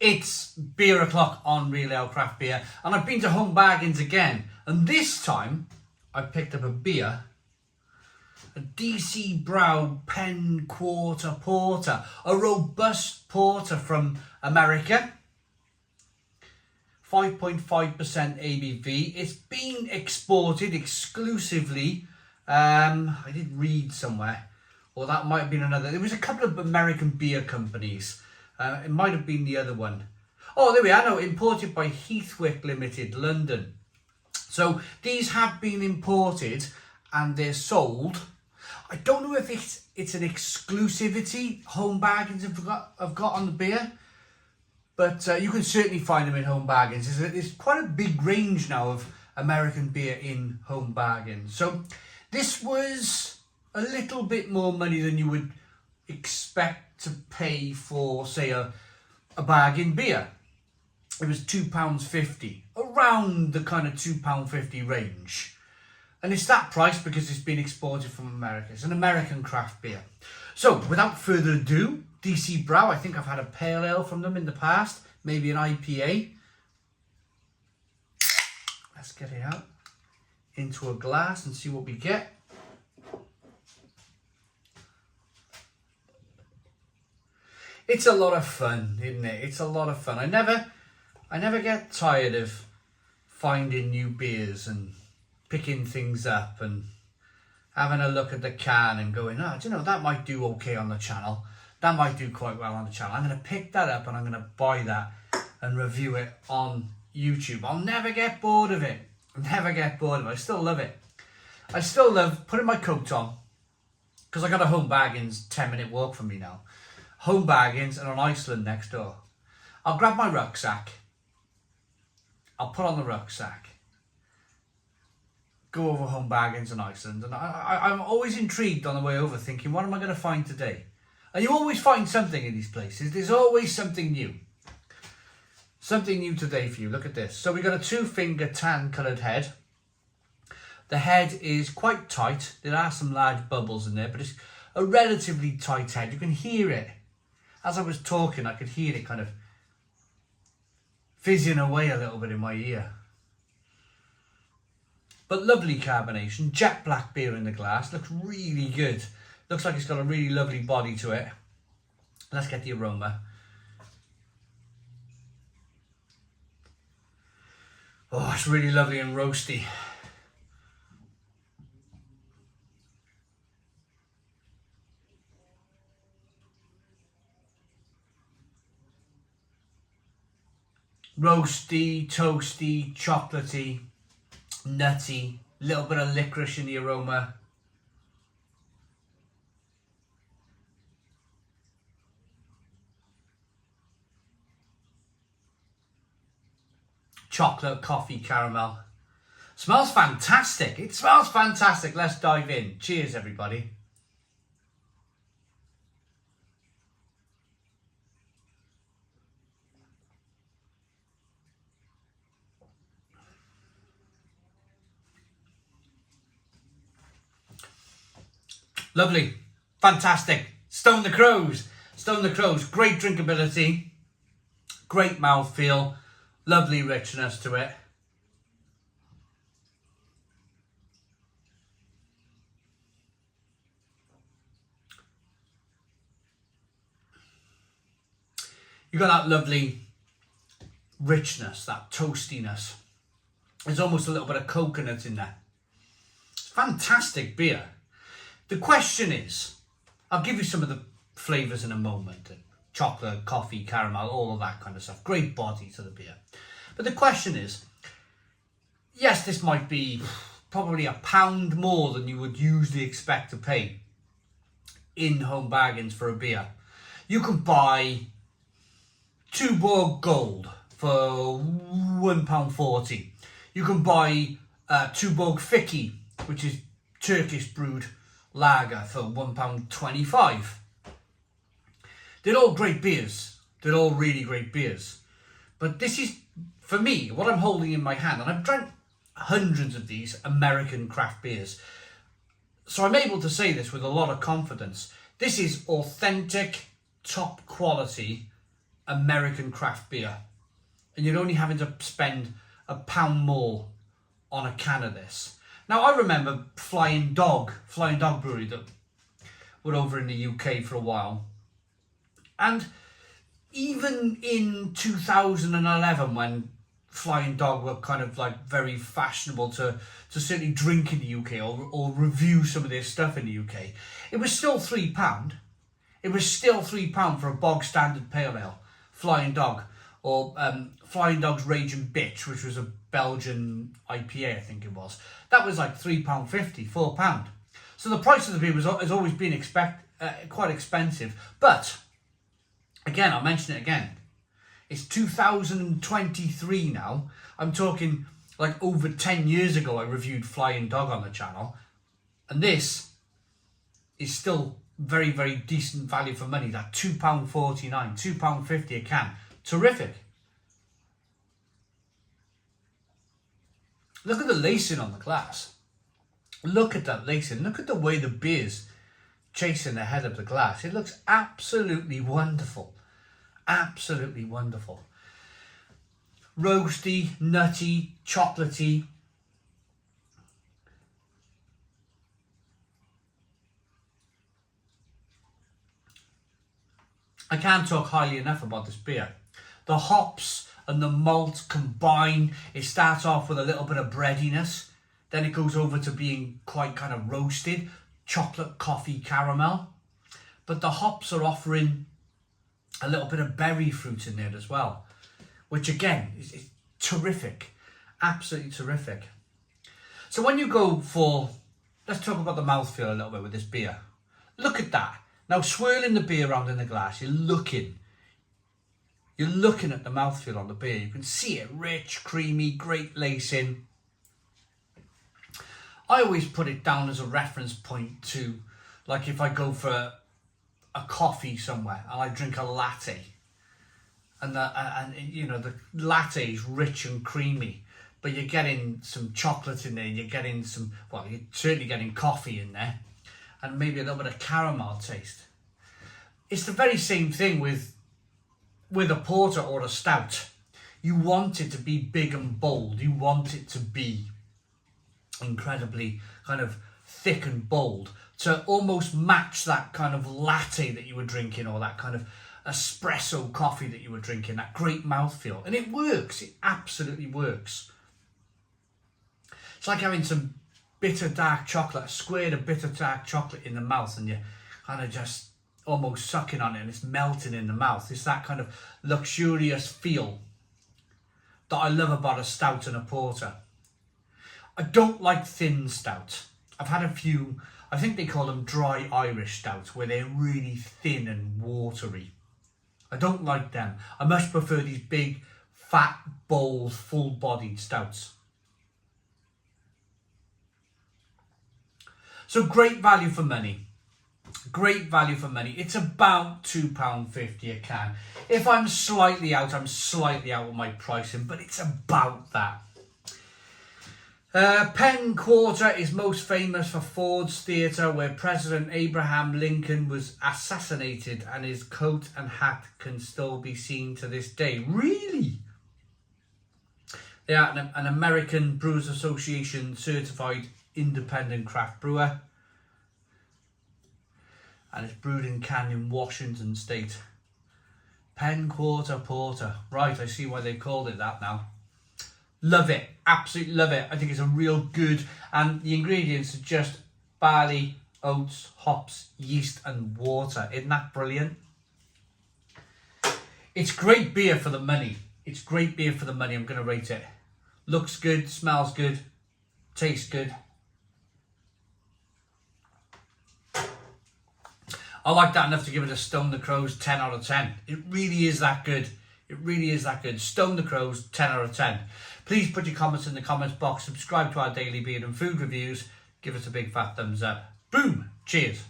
It's beer o'clock on Real Ale Craft Beer, and I've been to Home Bargains again, and this time I picked up a beer, a DC Brau Penn Quarter Porter, a robust porter from America, 5.5% ABV. It's been exported exclusively, I did read somewhere, or that might have been another, there was a couple of American beer companies. It might have been the other one. Oh, there we are. No, imported by Heathwick Limited, London. So these have been imported and they're sold. I don't know if it's an exclusivity Home Bargains have got on the beer, but you can certainly find them in Home Bargains. There's quite a big range now of American beer in Home Bargains. So this was a little bit more money than you would expect to pay for, say, a bargain beer. It was £2.50, around the kind of £2.50 range. And it's that price because it's been exported from America. It's an American craft beer. So, without further ado, DC Brau, I think I've had a pale ale from them in the past, maybe an IPA. Let's get it out into a glass and see what we get. It's a lot of fun, isn't it? It's a lot of fun. I never get tired of finding new beers and picking things up and having a look at the can and going, oh, do you know, that might do okay on the channel. That might do quite well on the channel. I'm going to pick that up and I'm going to buy that and review it on YouTube. I'll never get bored of it. Never get bored of it. I still love it. I still love putting my coat on, because I got a Home Bargains 10-minute walk from me now. Home Bargains and an Iceland next door. I'll grab my rucksack. I'll put on the rucksack. Go over Home Bargains and Iceland. And I'm always intrigued on the way over, thinking, what am I going to find today? And you always find something in these places. There's always something new. Something new today for you. Look at this. So we got a 2-finger tan coloured head. The head is quite tight. There are some large bubbles in there, but it's a relatively tight head. You can hear it. As I was talking, I could hear it kind of fizzing away a little bit in my ear. But lovely carbonation. Jet black beer in the glass. Looks really good. Looks like it's got a really lovely body to it. Let's get the aroma. Oh, it's really lovely and roasty. Roasty, toasty, chocolatey, nutty, a little bit of licorice in the aroma. Chocolate, coffee, caramel. Smells fantastic. It smells fantastic. Let's dive in. Cheers, everybody. Lovely, fantastic. Stone the Crows. Stone the Crows. Great drinkability, great mouthfeel, lovely richness to it. You got that lovely richness, that toastiness. There's almost a little bit of coconut in there. It's fantastic beer. The question is, I'll give you some of the flavours in a moment. Chocolate, coffee, caramel, all of that kind of stuff. Great body to the beer. But the question is, yes, this might be probably £1 more than you would usually expect to pay in Home Bargains for a beer. You can buy Tuborg Gold for £1.40. You can buy Tuborg Ficky, which is Turkish brewed lager, for £1.25. They're all great beers. They're all really great beers. But this is, for me, what I'm holding in my hand, and I've drank hundreds of these American craft beers, so I'm able to say this with a lot of confidence. This is authentic, top quality American craft beer, and you're only having to spend £1 more on a can of this. Now, I remember Flying Dog Brewery that were over in the UK for a while, and even in 2011, when Flying Dog were kind of like very fashionable to certainly drink in the UK or review some of their stuff in the UK, it was still £3. It was still £3 for a bog standard pale ale, Flying Dog, or Flying Dog's Raging Bitch, which was a Belgian IPA, I think it was. That was like £3.50, £4. So the price of the beer has always been quite expensive. But again, I'll mention it again. It's 2023 now. I'm talking like over 10 years ago I reviewed Flying Dog on the channel. And this is still very, very decent value for money. That £2.49, £2.50 a can. Terrific. Look at the lacing on the glass. Look at that lacing. Look at the way the beer's chasing the head of the glass. It looks absolutely wonderful. Absolutely wonderful. Roasty, nutty, chocolatey. I can't talk highly enough about this beer. The hops and the malt combine. It starts off with a little bit of breadiness. Then it goes over to being quite kind of roasted. Chocolate, coffee, caramel. But the hops are offering a little bit of berry fruit in there as well, which again is terrific, absolutely terrific. So when you go for, let's talk about the mouthfeel a little bit with this beer. Look at that. Now swirling the beer around in the glass, you're looking at the mouthfeel on the beer. You can see it, rich, creamy, great lacing. I always put it down as a reference point to, like if I go for a coffee somewhere and I drink a latte, and the latte is rich and creamy, but you're getting some chocolate in there, you're certainly getting coffee in there, and maybe a little bit of caramel taste. It's the very same thing with a porter or a stout. You want it to be big and bold. You want it to be incredibly kind of thick and bold, to almost match that kind of latte that you were drinking, or that kind of espresso coffee that you were drinking, that great mouthfeel. And it works. It absolutely works. It's like having some bitter dark chocolate, a square of bitter dark chocolate in the mouth, and you're kind of just almost sucking on it and it's melting in the mouth. It's that kind of luxurious feel that I love about a stout and a porter. I don't like thin stout. I've had a few, I think they call them dry Irish stouts, where they're really thin and watery. I don't like them. I much prefer these big, fat, bold, full-bodied stouts. So great value for money. Great value for money. It's about £2.50 a can. If I'm slightly out with my pricing, but it's about that. Penn Quarter is most famous for Ford's Theatre, where President Abraham Lincoln was assassinated, and his coat and hat can still be seen to this day. Really? They are an American Brewers Association certified independent craft brewer, and it's brewed in Canyon, Washington State. Penn Quarter Porter. Right, I see why they called it that now. Love it, absolutely love it. I think it's a real good, and the ingredients are just barley, oats, hops, yeast and water. Isn't that brilliant? It's great beer for the money. It's great beer for the money. I'm going to rate it. Looks good, smells good, tastes good. I like that enough to give it a Stone the Crows 10 out of 10. It really is that good. It really is that good. Stone the Crows 10 out of 10. Please put your comments in the comments box. Subscribe to our daily beer and food reviews. Give us a big fat thumbs up. Boom. Cheers.